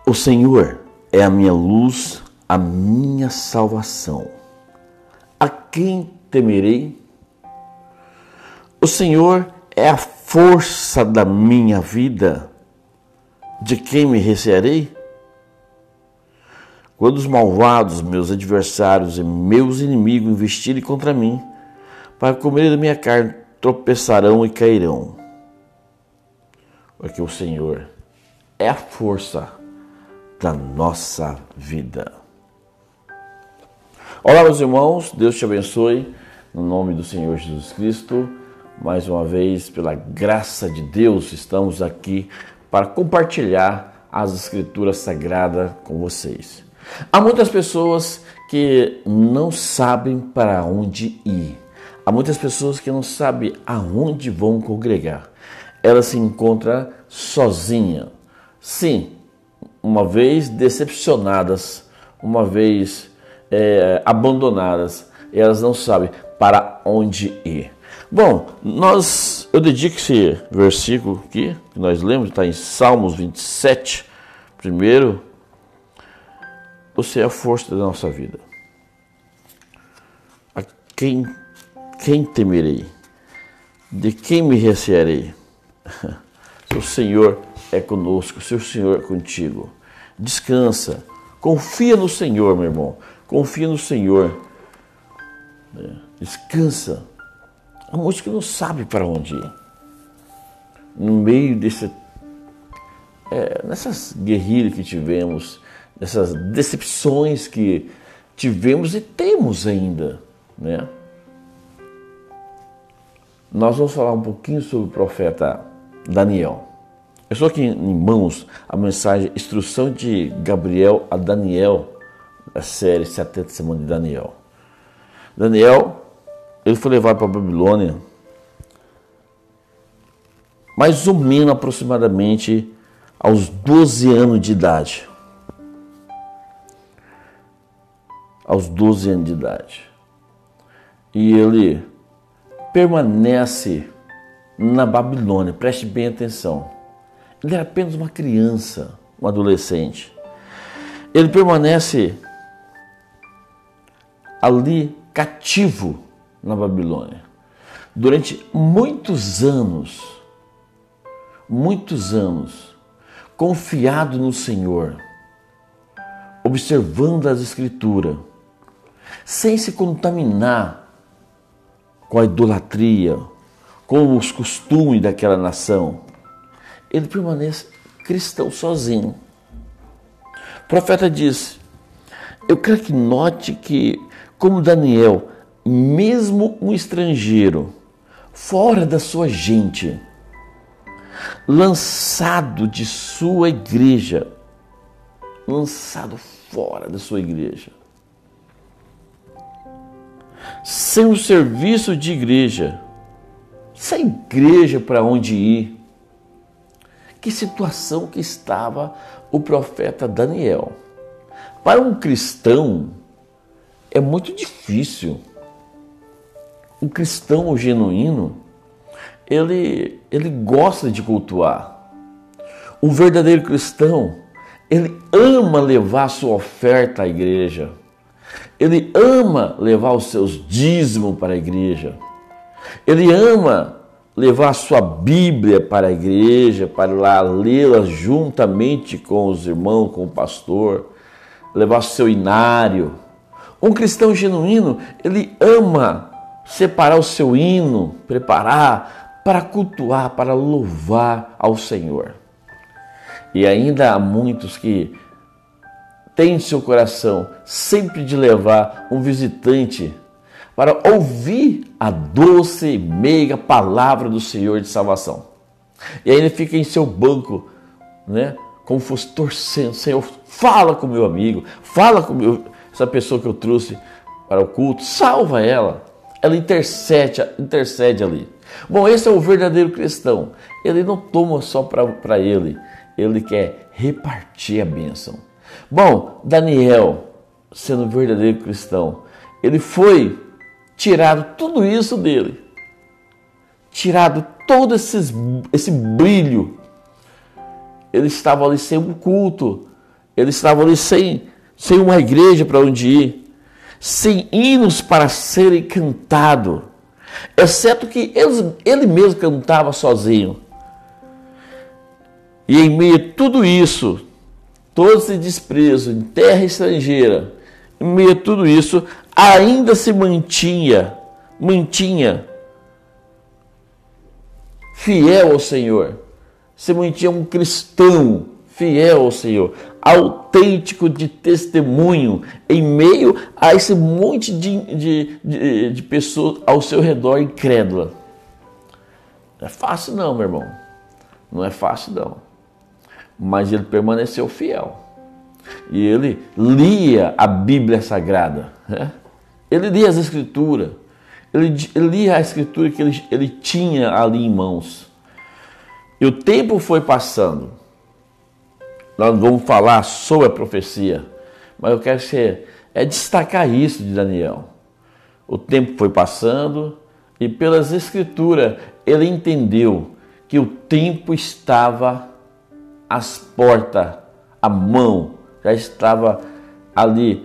O Senhor é a minha luz, a minha salvação. A quem temerei? O Senhor é a força da minha vida. De quem me recearei? Quando os malvados, meus adversários e meus inimigos investirem contra mim, para comer da minha carne, tropeçarão e cairão. Porque o Senhor é a força da nossa vida. Olá, meus irmãos, Deus te abençoe, no nome do Senhor Jesus Cristo. Mais uma vez, pela graça de Deus, estamos aqui para compartilhar as Escrituras Sagradas com vocês. Há muitas pessoas que não sabem para onde ir. Há muitas pessoas que não sabem aonde vão congregar. Elas se encontram sozinhas. Sim, uma vez decepcionadas, uma vez abandonadas, elas não sabem para onde ir. Bom, eu dedico esse versículo aqui, que nós lemos, está em Salmos 27, primeiro. Você é a força da nossa vida. A quem temerei? De quem me recearei? Se o Senhor é conosco, se o Senhor é contigo, descansa, confia no Senhor, meu irmão, confia no Senhor, descansa. Há muitos que não sabem para onde ir, no meio nessas guerrilhas que tivemos, nessas decepções que tivemos e temos ainda, né? Nós vamos falar um pouquinho sobre o profeta Daniel. Eu estou aqui em mãos a mensagem Instrução de Gabriel a Daniel, da série 70 Semanas de Daniel. Daniel, ele foi levado para a Babilônia mais ou menos aproximadamente aos 12 anos de idade. Aos 12 anos de idade. E ele permanece na Babilônia, preste bem atenção. Ele era apenas uma criança, um adolescente. Ele permanece ali cativo na Babilônia durante muitos anos, confiado no Senhor, observando as Escrituras, sem se contaminar com a idolatria, com os costumes daquela nação. Ele permanece cristão sozinho. O profeta disse: eu quero que note que, como Daniel, mesmo um estrangeiro, fora da sua gente, lançado fora da sua igreja, sem o serviço de igreja, sem igreja para onde ir. Que situação que estava o profeta Daniel. Para um cristão é muito difícil. Um cristão genuíno, ele gosta de cultuar. Um verdadeiro cristão, ele ama levar a sua oferta à igreja. Ele ama levar os seus dízimos para a igreja. Ele ama levar a sua Bíblia para a igreja, para lá lê-la juntamente com os irmãos, com o pastor, levar o seu inário. Um cristão genuíno, ele ama separar o seu hino, preparar para cultuar, para louvar ao Senhor. E ainda há muitos que têm em seu coração sempre de levar um visitante para ouvir a doce e meiga palavra do Senhor de salvação. E aí ele fica em seu banco, né, como fosse torcendo: Senhor, fala com meu amigo, fala com essa pessoa que eu trouxe para o culto, salva ela. Ela intercede ali. Bom, esse é o verdadeiro cristão. Ele não toma só para ele quer repartir a bênção. Bom, Daniel, sendo um verdadeiro cristão, ele foi tirado tudo isso dele, tirado todo esse brilho. Ele estava ali sem um culto, Eles estavam ali sem uma igreja para onde ir, sem hinos para serem cantados, exceto que ele mesmo cantava sozinho. E em meio a tudo isso, todo esse desprezo em terra estrangeira, em meio a tudo isso, ainda se mantinha fiel ao Senhor, se mantinha um cristão fiel ao Senhor, autêntico de testemunho, em meio a esse monte de pessoas ao seu redor incrédula. Não é fácil não, meu irmão. Não é fácil não. Mas ele permaneceu fiel. E ele lia a Bíblia Sagrada. Né? Ele lia as Escrituras. Ele lia a Escritura que ele tinha ali em mãos. E o tempo foi passando. Nós vamos falar sobre a profecia. Mas eu quero destacar isso de Daniel. O tempo foi passando e pelas Escrituras ele entendeu que o tempo estava às portas, a mão já estava ali,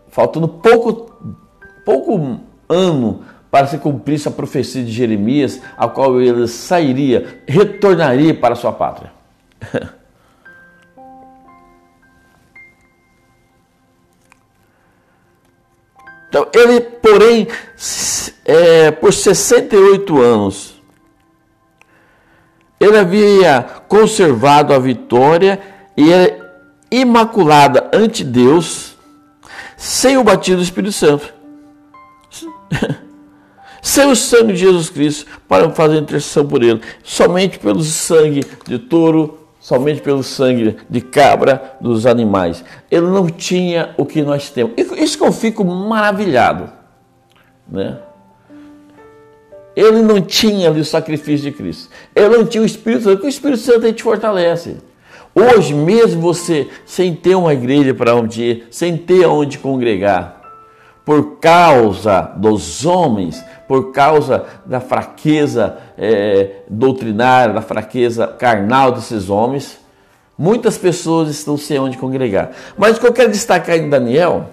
faltando pouco ano para se cumprisse a profecia de Jeremias, a qual ele sairia, retornaria para a sua pátria. Então, ele, porém, por 68 anos, ele havia conservado a vitória e era imaculada ante Deus, sem o batismo do Espírito Santo, sem o sangue de Jesus Cristo, para fazer intercessão por ele, somente pelo sangue de touro, somente pelo sangue de cabra, dos animais. Ele não tinha o que nós temos. Isso que eu fico maravilhado, né? Ele não tinha ali o sacrifício de Cristo. Ele não tinha o Espírito Santo, porque o Espírito Santo ele te fortalece. Hoje, mesmo você, sem ter uma igreja para onde ir, sem ter onde congregar, por causa dos homens, por causa da fraqueza doutrinária, da fraqueza carnal desses homens, muitas pessoas estão sem onde congregar. Mas o que eu quero destacar em Daniel,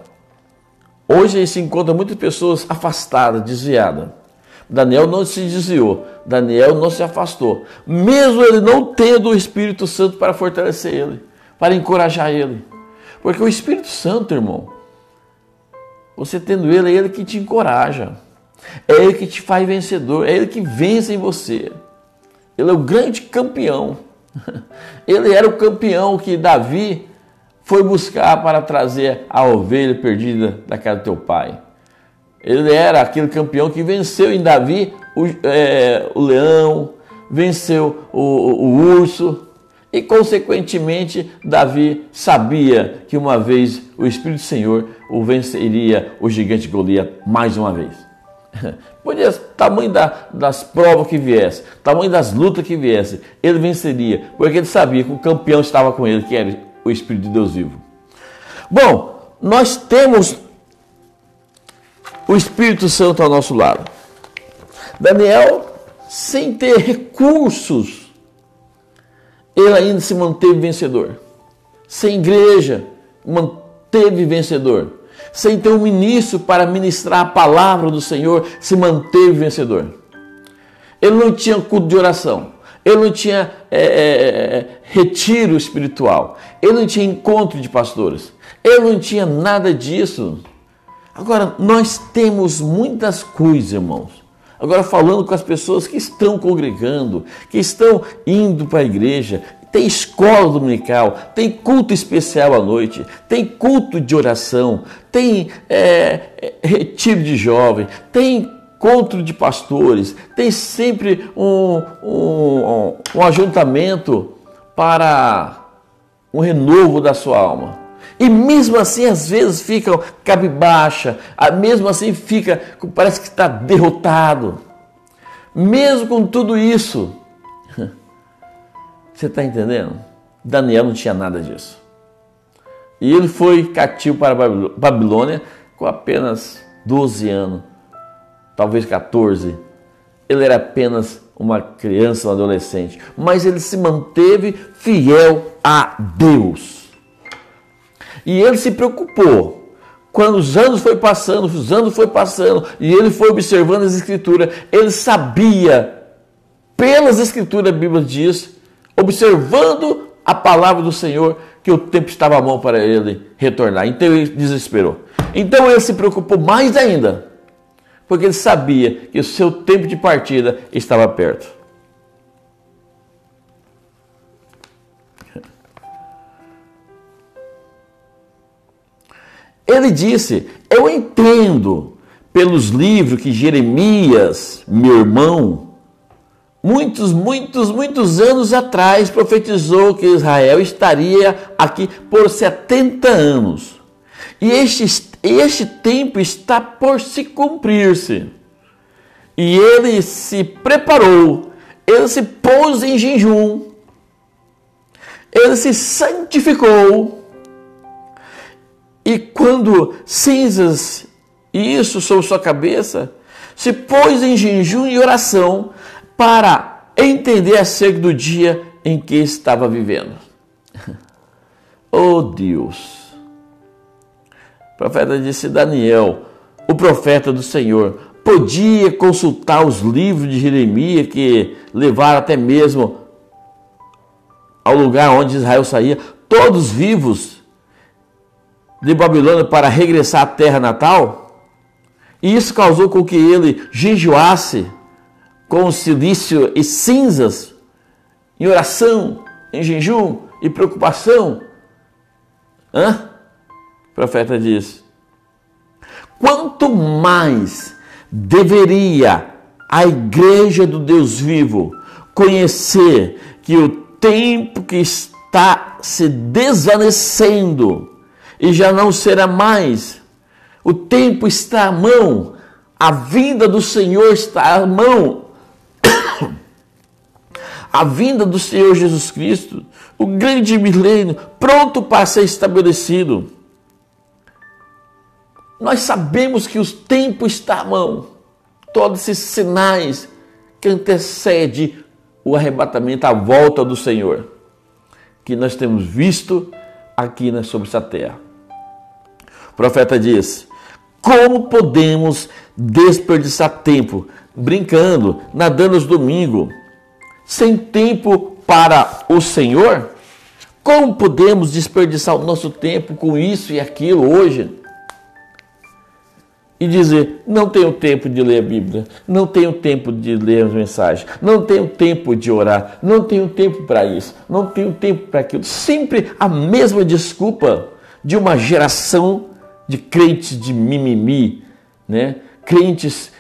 hoje se encontra muitas pessoas afastadas, desviadas. Daniel não se desviou, Daniel não se afastou, mesmo ele não tendo o Espírito Santo para fortalecer ele, para encorajar ele. Porque o Espírito Santo, irmão, você tendo ele, é ele que te encoraja, é ele que te faz vencedor, é ele que vence em você. Ele é o grande campeão. Ele era o campeão que Davi foi buscar para trazer a ovelha perdida da casa do teu pai. Ele era aquele campeão que venceu em Davi o leão, venceu o urso e, consequentemente, Davi sabia que uma vez o Espírito do Senhor o venceria o gigante Golias mais uma vez. Podia, tamanho das provas que viesse, tamanho das lutas que viesse, ele venceria, porque ele sabia que o campeão estava com ele, que era o Espírito de Deus vivo. Bom, nós temos o Espírito Santo ao nosso lado. Daniel, sem ter recursos, ele ainda se manteve vencedor. Sem igreja, manteve vencedor. Sem ter um ministro para ministrar a palavra do Senhor, se manteve vencedor. Ele não tinha culto de oração. Ele não tinha retiro espiritual. Ele não tinha encontro de pastores. Ele não tinha nada disso. Agora, nós temos muitas coisas, irmãos. Agora, falando com as pessoas que estão congregando, que estão indo para a igreja, tem escola dominical, tem culto especial à noite, tem culto de oração, tem retiro de jovem, tem encontro de pastores, tem sempre um ajuntamento para um renovo da sua alma. E mesmo assim, às vezes ficam cabisbaixa, mesmo assim parece que está derrotado. Mesmo com tudo isso, você está entendendo? Daniel não tinha nada disso. E ele foi cativo para a Babilônia com apenas 12 anos, talvez 14. Ele era apenas uma criança, um adolescente, mas ele se manteve fiel a Deus. E ele se preocupou. Quando os anos foi passando, e ele foi observando as Escrituras, ele sabia, pelas Escrituras, a Bíblia diz, observando a palavra do Senhor, que o tempo estava à mão para ele retornar. Então ele desesperou. Então ele se preocupou mais ainda, porque ele sabia que o seu tempo de partida estava perto. Ele disse: eu entendo pelos livros que Jeremias, meu irmão, muitos anos atrás profetizou que Israel estaria aqui por 70 anos. E este tempo está por se cumprir-se. E ele se preparou, ele se pôs em jejum, ele se santificou. E quando cinzas e isso sobre sua cabeça, se pôs em jejum e oração para entender acerca do dia em que estava vivendo. Oh Deus! O profeta disse: Daniel, o profeta do Senhor, podia consultar os livros de Jeremias que levaram até mesmo ao lugar onde Israel saía, todos vivos de Babilônia para regressar à terra natal? E isso causou com que ele jejuasse com silício e cinzas, em oração, em jejum e preocupação. O profeta diz: quanto mais deveria a igreja do Deus vivo conhecer que o tempo que está se desvanecendo e já não será mais, o tempo está à mão, a vinda do Senhor está à mão, a vinda do Senhor Jesus Cristo, o grande milênio, pronto para ser estabelecido. Nós sabemos que o tempo está à mão, todos esses sinais que antecedem o arrebatamento, a volta do Senhor, que nós temos visto aqui sobre essa terra. O profeta diz: como podemos desperdiçar tempo brincando, nadando aos domingos, sem tempo para o Senhor? Como podemos desperdiçar o nosso tempo com isso e aquilo hoje? E dizer: não tenho tempo de ler a Bíblia, não tenho tempo de ler as mensagens, não tenho tempo de orar, não tenho tempo para isso, não tenho tempo para aquilo. Sempre a mesma desculpa de uma geração de crentes de mimimi, né? Crentes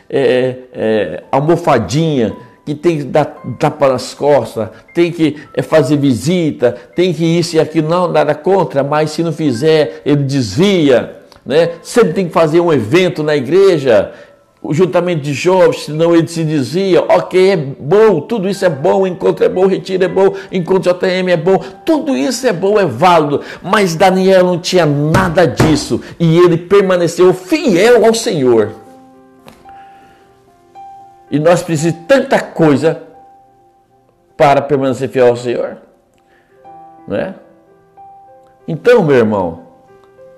almofadinha, que tem que dar tapa nas costas, tem que fazer visita, tem que isso e aquilo. Não, nada contra, mas se não fizer, ele desvia, né? Sempre tem que fazer um evento na igreja, o juntamento de jovens, senão ele se desvia. Ok, é bom, tudo isso é bom, o encontro é bom, o retiro é bom, o encontro JM é bom, tudo isso é bom, é válido, mas Daniel não tinha nada disso, e ele permaneceu fiel ao Senhor. E nós precisamos de tanta coisa para permanecer fiel ao Senhor, não é? Então, meu irmão,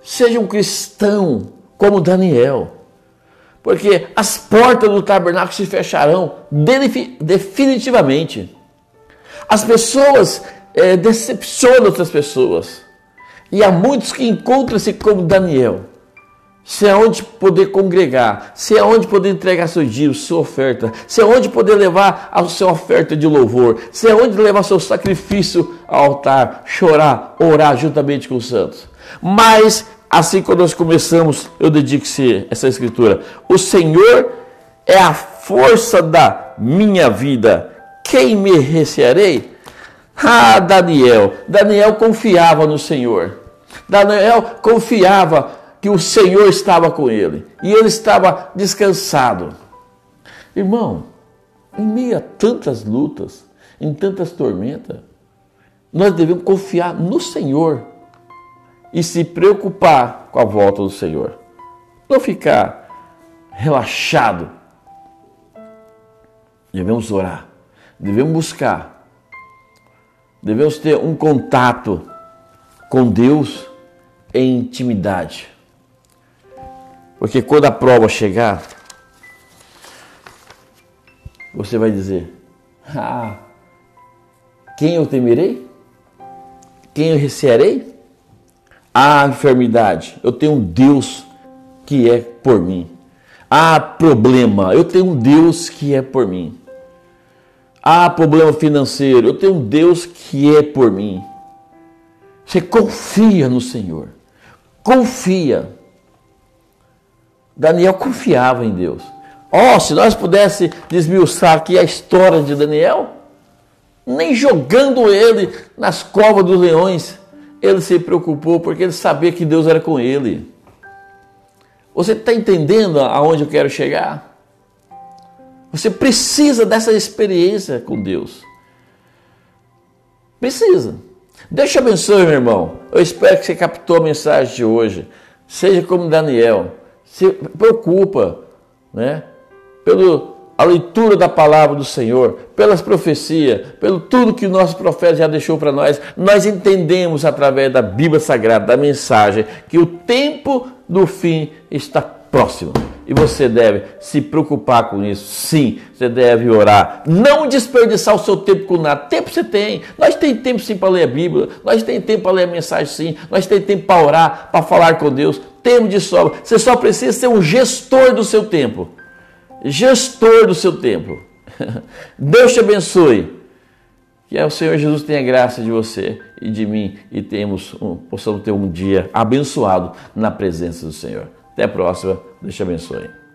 seja um cristão como Daniel, porque as portas do tabernáculo se fecharão definitivamente. As pessoas decepcionam outras pessoas, e há muitos que encontram-se como Daniel, sem aonde poder congregar, sem aonde poder entregar seu dízimo, sua oferta, sem aonde poder levar a sua oferta de louvor, sem aonde levar seu sacrifício ao altar, chorar, orar juntamente com os santos. Mas assim, quando nós começamos, eu dedico-se essa escritura: o Senhor é a força da minha vida, quem me recearei? Daniel confiava no Senhor. Daniel confiava que o Senhor estava com ele, e ele estava descansado. Irmão, em meio a tantas lutas, em tantas tormentas, nós devemos confiar no Senhor e se preocupar com a volta do Senhor. Não ficar relaxado. Devemos orar, devemos buscar, devemos ter um contato com Deus em intimidade. Porque quando a prova chegar, você vai dizer: quem eu temerei? Quem eu recearei? Enfermidade, eu tenho um Deus que é por mim. Problema, eu tenho um Deus que é por mim. Problema financeiro, eu tenho um Deus que é por mim. Você confia no Senhor. Confia. Daniel confiava em Deus. Se nós pudéssemos desmiuçar aqui a história de Daniel, nem jogando ele nas covas dos leões, ele se preocupou, porque ele sabia que Deus era com ele. Você está entendendo aonde eu quero chegar? Você precisa dessa experiência com Deus. Precisa. Deus te abençoe, meu irmão. Eu espero que você captou a mensagem de hoje. Seja como Daniel. Se preocupa, né? Pela leitura da palavra do Senhor, pelas profecias, pelo tudo que o nosso profeta já deixou para nós. Nós entendemos através da Bíblia Sagrada, da mensagem, que o tempo do fim está próximo. E você deve se preocupar com isso. Sim, você deve orar. Não desperdiçar o seu tempo com nada. Tempo você tem. Nós temos tempo sim para ler a Bíblia. Nós temos tempo para ler a mensagem sim. Nós temos tempo para orar, para falar com Deus. Tempo de sobra. Você só precisa ser um gestor do seu tempo. Gestor do seu tempo. Deus te abençoe. Que o Senhor Jesus tenha graça de você e de mim. E possamos ter um dia abençoado na presença do Senhor. Até a próxima. Deus te abençoe.